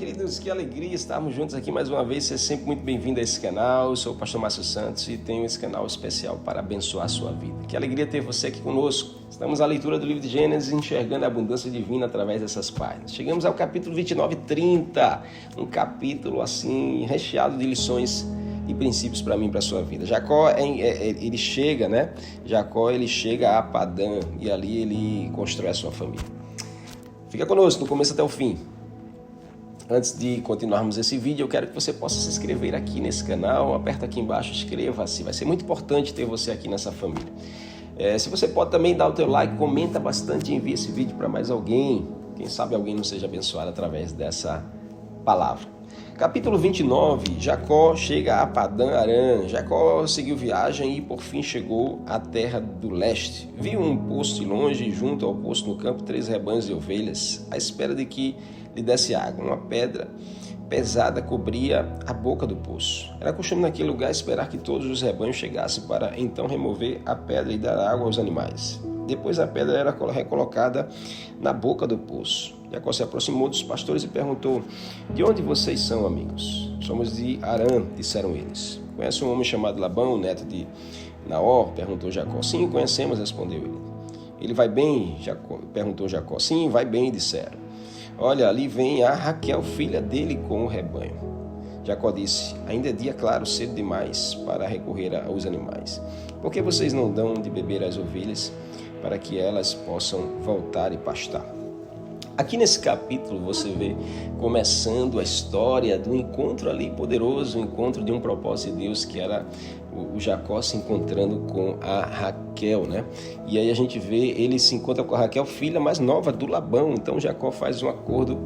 queridos, que alegria estarmos juntos aqui mais uma vez. Seja sempre muito bem-vindo a esse canal. Eu sou o pastor Márcio Santos e tenho esse canal especial para abençoar a sua vida. Que alegria ter você aqui conosco. Estamos à leitura do livro de Gênesis, enxergando a abundância divina através dessas páginas. Chegamos ao capítulo 29 e 30, um capítulo assim recheado de lições e princípios para mim e para a sua vida. Jacó, ele chega, né? Jacó, ele chega a Padã e ali ele constrói a sua família. Fica conosco do começo até o fim. Antes de continuarmos esse vídeo, eu quero que você possa se inscrever aqui nesse canal. Aperta aqui embaixo, inscreva-se. Vai ser muito importante ter você aqui nessa família. Se você pode também dar o teu like, comenta bastante e envia esse vídeo para mais alguém. Quem sabe alguém não seja abençoado através dessa palavra. Capítulo 29, Jacó chega a Padã Arã. Jacó seguiu viagem e por fim chegou à terra do leste. Viu um poço de longe e junto ao poço no campo 3 rebanhos de ovelhas, à espera de que lhe desse água. Uma pedra pesada cobria a boca do poço. Era costume naquele lugar esperar que todos os rebanhos chegassem para então remover a pedra e dar água aos animais. Depois a pedra era recolocada na boca do poço. Jacó se aproximou dos pastores e perguntou: "De onde vocês são, amigos?" "Somos de Arã", disseram eles. "Conhece um homem chamado Labão, neto de Naor?" perguntou Jacó. "Sim, conhecemos", respondeu ele. "Ele vai bem?" perguntou Jacó. "Sim, vai bem", disseram. "Olha, ali vem a Raquel, filha dele, com o rebanho." Jacó disse: "Ainda é dia claro, cedo demais para recorrer aos animais. Por que vocês não dão de beber às ovelhas para que elas possam voltar e pastar?" Aqui nesse capítulo você vê começando a história do encontro ali poderoso, o encontro de um propósito de Deus, que era o Jacó se encontrando com a Raquel, né? E aí a gente vê, ele se encontra com a Raquel, filha mais nova do Labão. Então Jacó faz um acordo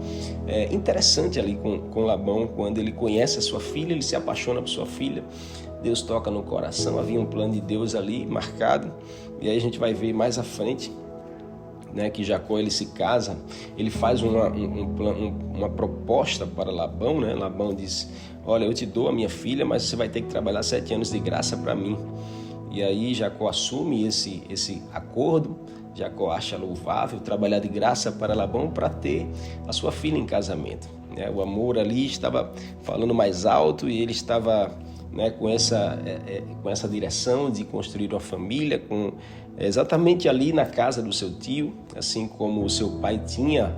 interessante ali com Labão. Quando ele conhece a sua filha, ele se apaixona por sua filha. Deus toca no coração, havia um plano de Deus ali marcado. E aí a gente vai ver mais à frente, né, que Jacó ele se casa, ele faz uma proposta para Labão, né? Labão diz: "Olha, eu te dou a minha filha, mas você vai ter que trabalhar 7 anos de graça para mim." E aí Jacó assume esse acordo. Jacó acha louvável trabalhar de graça para Labão para ter a sua filha em casamento, né? O amor ali estava falando mais alto e ele estava, né, com essa direção de construir uma família exatamente ali na casa do seu tio, assim como o seu pai tinha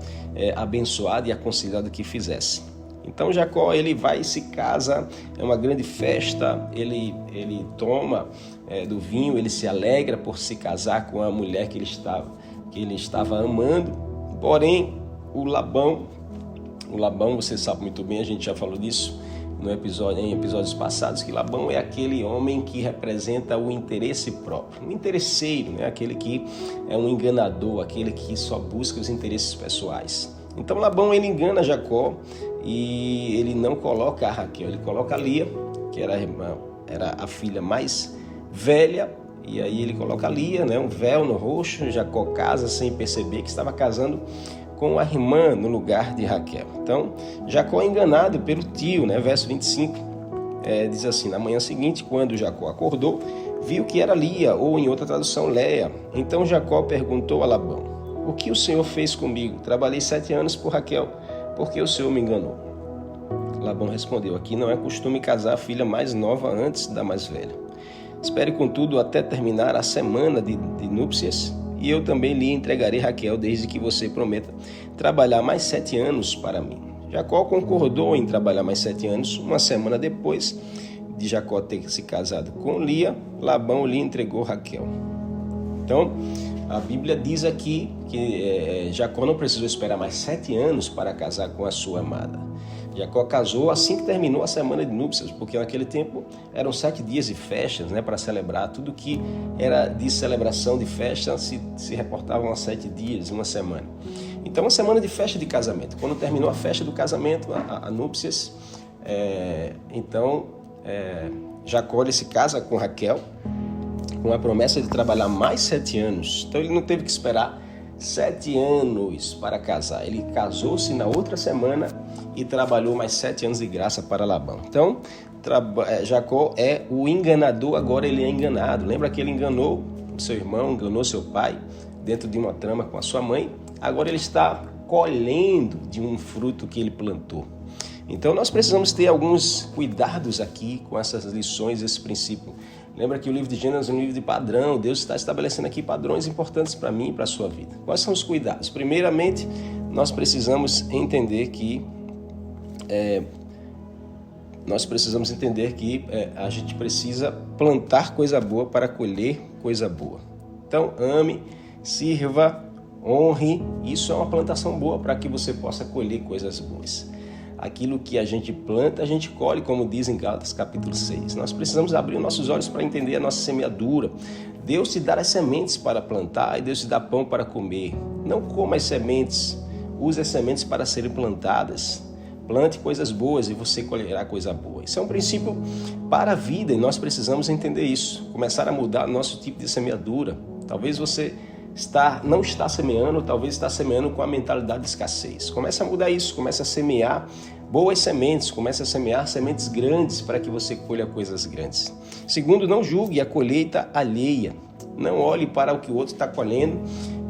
abençoado e aconselhado que fizesse. Então Jacó ele vai e se casa, é uma grande festa, ele toma do vinho, ele se alegra por se casar com a mulher que ele estava amando. Porém, o Labão, você sabe muito bem, a gente já falou disso em episódios passados, que Labão é aquele homem que representa o interesse próprio, um interesseiro, né? Aquele que é um enganador, aquele que só busca os interesses pessoais. Então Labão ele engana Jacó e ele não coloca a Raquel, ele coloca a Lia, que era a filha mais velha, e aí ele coloca a Lia, né? Um véu no rosto. Jacó casa sem perceber que estava casando com a irmã no lugar de Raquel. Então, Jacó é enganado pelo tio, né? Verso 25, diz assim: "Na manhã seguinte, quando Jacó acordou, viu que era Lia, ou em outra tradução, Léia. Então Jacó perguntou a Labão: 'O que o Senhor fez comigo? Trabalhei 7 anos por Raquel, porque o Senhor me enganou?' Labão respondeu: 'Aqui não é costume casar a filha mais nova antes da mais velha. Espere, contudo, até terminar a semana de núpcias, e eu também lhe entregarei Raquel, desde que você prometa trabalhar mais 7 anos para mim.' Jacó concordou em trabalhar mais 7 anos. Uma semana depois de Jacó ter se casado com Lia, Labão lhe entregou Raquel." Então, a Bíblia diz aqui que Jacó não precisou esperar mais 7 anos para casar com a sua amada. Jacó casou assim que terminou a semana de núpcias, porque naquele tempo eram 7 dias de festas, né, para celebrar. Tudo que era de celebração, de festa, se reportavam a 7 dias, uma semana. Então, uma semana de festa de casamento. Quando terminou a festa do casamento, a núpcias, Jacó ele se casa com Raquel, com a promessa de trabalhar mais 7 anos. Então, ele não teve que esperar 7 anos para casar. Ele casou-se na outra semana e trabalhou mais 7 anos de graça para Labão. Então, Jacó é o enganador, agora ele é enganado. Lembra que ele enganou o seu irmão, enganou seu pai dentro de uma trama com a sua mãe? Agora ele está colhendo de um fruto que ele plantou. Então nós precisamos ter alguns cuidados aqui com essas lições, esse princípio. Lembra que o livro de Gênesis é um livro de padrão. Deus está estabelecendo aqui padrões importantes para mim e para a sua vida. Quais são os cuidados? Primeiramente, nós precisamos entender que a gente precisa plantar coisa boa para colher coisa boa. Então, ame, sirva, honre. Isso é uma plantação boa para que você possa colher coisas boas. Aquilo que a gente planta, a gente colhe, como diz em Gálatas capítulo 6. Nós precisamos abrir nossos olhos para entender a nossa semeadura. Deus te dá as sementes para plantar e Deus te dá pão para comer. Não coma as sementes, use as sementes para serem plantadas. Plante coisas boas e você colherá coisa boa. Isso é um princípio para a vida e nós precisamos entender isso. Começar a mudar nosso tipo de semeadura. Talvez você não está semeando, talvez está semeando com a mentalidade de escassez. Comece a mudar isso, comece a semear boas sementes, comece a semear sementes grandes para que você colha coisas grandes. Segundo, não julgue a colheita alheia. Não olhe para o que o outro está colhendo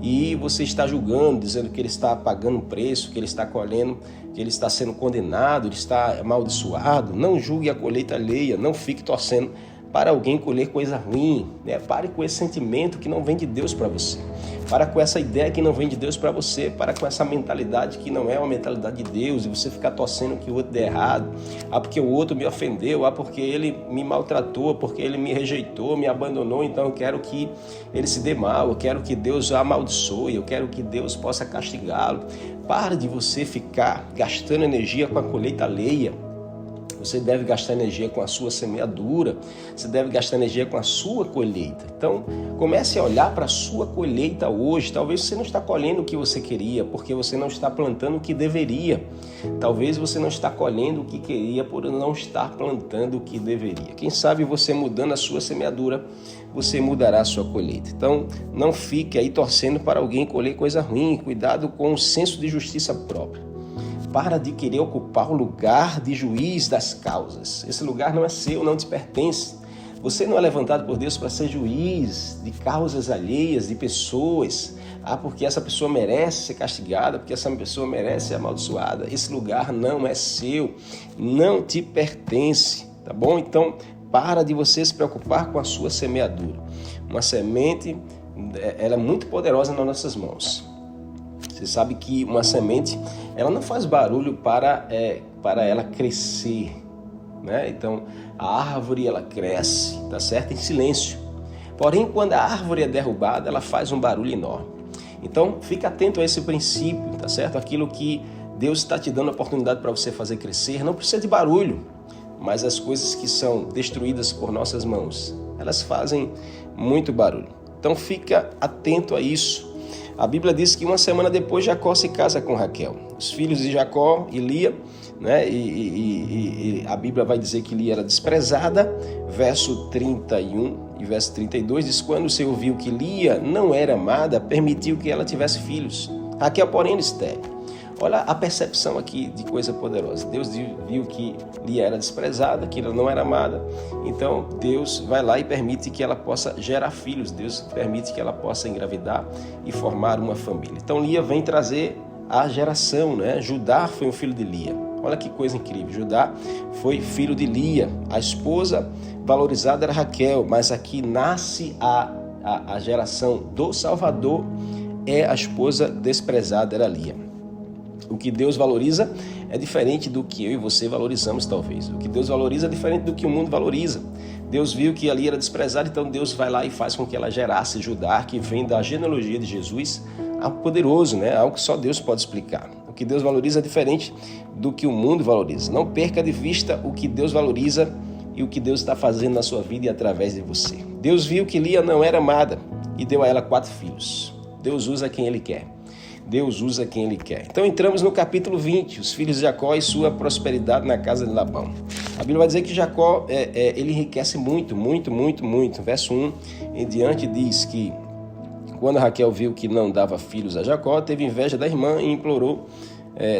e você está julgando, dizendo que ele está pagando um preço, que ele está colhendo, que ele está sendo condenado, ele está amaldiçoado. Não julgue a colheita alheia, não fique torcendo para alguém colher coisa ruim, né? Pare com esse sentimento que não vem de Deus para você. Para com essa ideia que não vem de Deus para você. Para com essa mentalidade que não é uma mentalidade de Deus e você ficar torcendo que o outro dê errado. Porque o outro me ofendeu, porque ele me maltratou, porque ele me rejeitou, me abandonou, então eu quero que ele se dê mal, eu quero que Deus o amaldiçoe, eu quero que Deus possa castigá-lo. Para de você ficar gastando energia com a colheita alheia. Você deve gastar energia com a sua semeadura, você deve gastar energia com a sua colheita. Então, comece a olhar para a sua colheita hoje. Talvez você não está colhendo o que você queria, porque você não está plantando o que deveria. Talvez você não está colhendo o que queria por não estar plantando o que deveria. Quem sabe você mudando a sua semeadura, você mudará a sua colheita. Então, não fique aí torcendo para alguém colher coisa ruim. Cuidado com o senso de justiça própria. Para de querer ocupar o lugar de juiz das causas. Esse lugar não é seu, não te pertence. Você não é levantado por Deus para ser juiz de causas alheias, de pessoas. Porque essa pessoa merece ser castigada, porque essa pessoa merece ser amaldiçoada. Esse lugar não é seu, não te pertence, tá bom? Então, para de você se preocupar com a sua semeadura. Uma semente, ela é muito poderosa nas nossas mãos. Você sabe que uma semente, ela não faz barulho para ela crescer, né? Então, a árvore, ela cresce, tá certo? Em silêncio. Porém, quando a árvore é derrubada, ela faz um barulho enorme. Então, fica atento a esse princípio, tá certo? Aquilo que Deus está te dando a oportunidade para você fazer crescer, não precisa de barulho, mas as coisas que são destruídas por nossas mãos, elas fazem muito barulho. Então, fica atento a isso. A Bíblia diz que uma semana depois Jacó se casa com Raquel. Os filhos de Jacó e Lia, né? E a Bíblia vai dizer que Lia era desprezada. Verso 31 e verso 32 diz: quando o Senhor viu que Lia não era amada, permitiu que ela tivesse filhos. Raquel, porém, era estéril. Olha a percepção aqui de coisa poderosa. Deus viu que Lia era desprezada, que ela não era amada. Então, Deus vai lá e permite que ela possa gerar filhos. Deus permite que ela possa engravidar e formar uma família. Então, Lia vem trazer a geração, né? Judá foi um filho de Lia. Olha que coisa incrível. Judá foi filho de Lia. A esposa valorizada era Raquel, mas aqui nasce a geração do Salvador. É a esposa desprezada, era Lia. O que Deus valoriza é diferente do que eu e você valorizamos, talvez. O que Deus valoriza é diferente do que o mundo valoriza. Deus viu que ali era desprezada, então Deus vai lá e faz com que ela gerasse Judá, que vem da genealogia de Jesus, algo poderoso, né? Algo que só Deus pode explicar. O que Deus valoriza é diferente do que o mundo valoriza. Não perca de vista o que Deus valoriza e o que Deus está fazendo na sua vida e através de você. Deus viu que Lia não era amada e deu a ela 4 filhos. Deus usa quem Ele quer. Deus usa quem Ele quer. Então entramos no capítulo 20, os filhos de Jacó e sua prosperidade na casa de Labão. A Bíblia vai dizer que Jacó, ele enriquece muito. Verso 1 em diante diz que quando Raquel viu que não dava filhos a Jacó, teve inveja da irmã e implorou: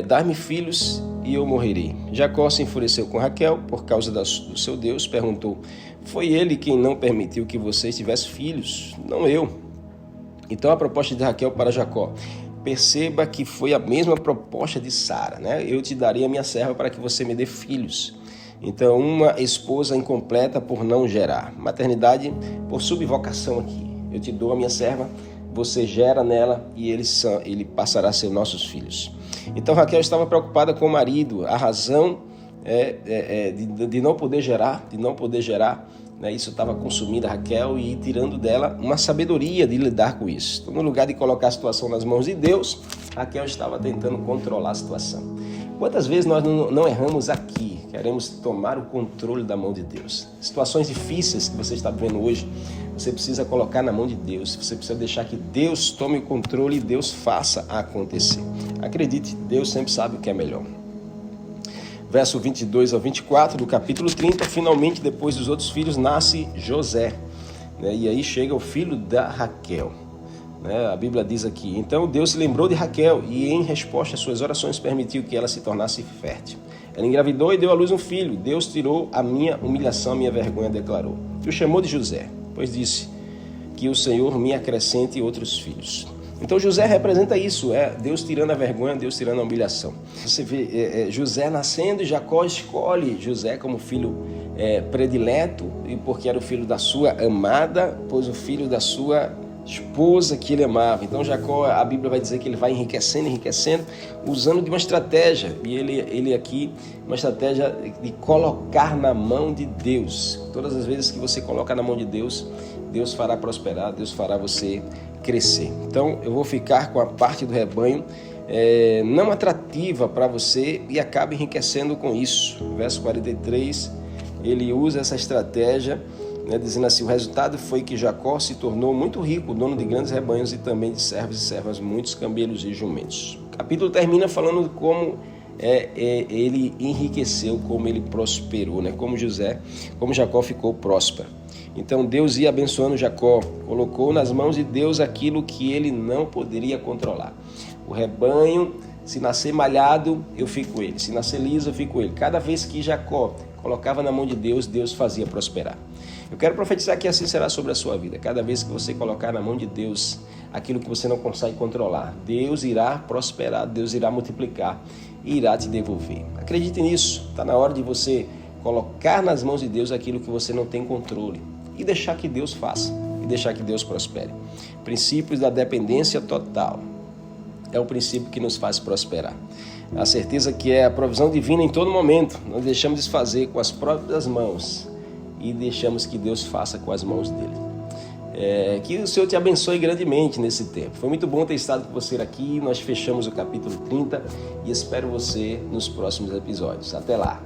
dar-me filhos e eu morrerei. Jacó se enfureceu com Raquel por causa do seu Deus, perguntou: foi ele quem não permitiu que você tivesse filhos, não eu. Então a proposta de Raquel para Jacó: perceba que foi a mesma proposta de Sara, né? Eu te darei a minha serva para que você me dê filhos. Então, uma esposa incompleta por não gerar. Maternidade por subvocação aqui. Eu te dou a minha serva, você gera nela e ele passará a ser nossos filhos. Então, Raquel estava preocupada com o marido. A razão de não poder gerar, né? Isso estava consumindo a Raquel e tirando dela uma sabedoria de lidar com isso. Então, no lugar de colocar a situação nas mãos de Deus, Raquel estava tentando controlar a situação. Quantas vezes nós não erramos aqui? Queremos tomar o controle da mão de Deus. Situações difíceis que você está vivendo hoje, você precisa colocar na mão de Deus. Você precisa deixar que Deus tome o controle e Deus faça acontecer. Acredite, Deus sempre sabe o que é melhor. Verso 22 ao 24 do capítulo 30, finalmente, depois dos outros filhos, nasce José. E aí chega o filho da Raquel. A Bíblia diz aqui: então Deus se lembrou de Raquel e, em resposta às suas orações, permitiu que ela se tornasse fértil. Ela engravidou e deu à luz um filho. Deus tirou a minha humilhação, a minha vergonha, declarou. E o chamou de José, pois disse: que o Senhor me acrescente outros filhos. Então José representa isso, Deus tirando a vergonha, Deus tirando a humilhação. Você vê José nascendo e Jacó escolhe José como filho predileto, e porque era o filho da sua amada, pois o filho da sua esposa que ele amava. Então Jacó, a Bíblia vai dizer que ele vai enriquecendo, usando de uma estratégia, e ele aqui, uma estratégia de colocar na mão de Deus. Todas as vezes que você coloca na mão de Deus, Deus fará prosperar, Deus fará você crescer. Então eu vou ficar com a parte do rebanho não atrativa para você e acaba enriquecendo com isso. Verso 43, ele usa essa estratégia, dizendo assim: o resultado foi que Jacó se tornou muito rico, dono de grandes rebanhos e também de servos e servas, muitos camelos e jumentos. O capítulo termina falando de como ele enriqueceu, como ele prosperou, como Jacó ficou próspero. Então Deus ia abençoando Jacó, colocou nas mãos de Deus aquilo que ele não poderia controlar. O rebanho, se nascer malhado, eu fico com ele, se nascer liso, eu fico com ele. Cada vez que Jacó colocava na mão de Deus, Deus fazia prosperar. Eu quero profetizar que assim será sobre a sua vida. Cada vez que você colocar na mão de Deus aquilo que você não consegue controlar, Deus irá prosperar, Deus irá multiplicar e irá te devolver. Acredite nisso. Está na hora de você colocar nas mãos de Deus aquilo que você não tem controle e deixar que Deus faça, e deixar que Deus prospere. Princípios da dependência total é o princípio que nos faz prosperar. A certeza que é a provisão divina em todo momento. Nós deixamos de fazer com as próprias mãos e deixamos que Deus faça com as mãos dele. Que o Senhor te abençoe grandemente nesse tempo. Foi muito bom ter estado com você aqui. Nós fechamos o capítulo 30 e espero você nos próximos episódios. Até lá!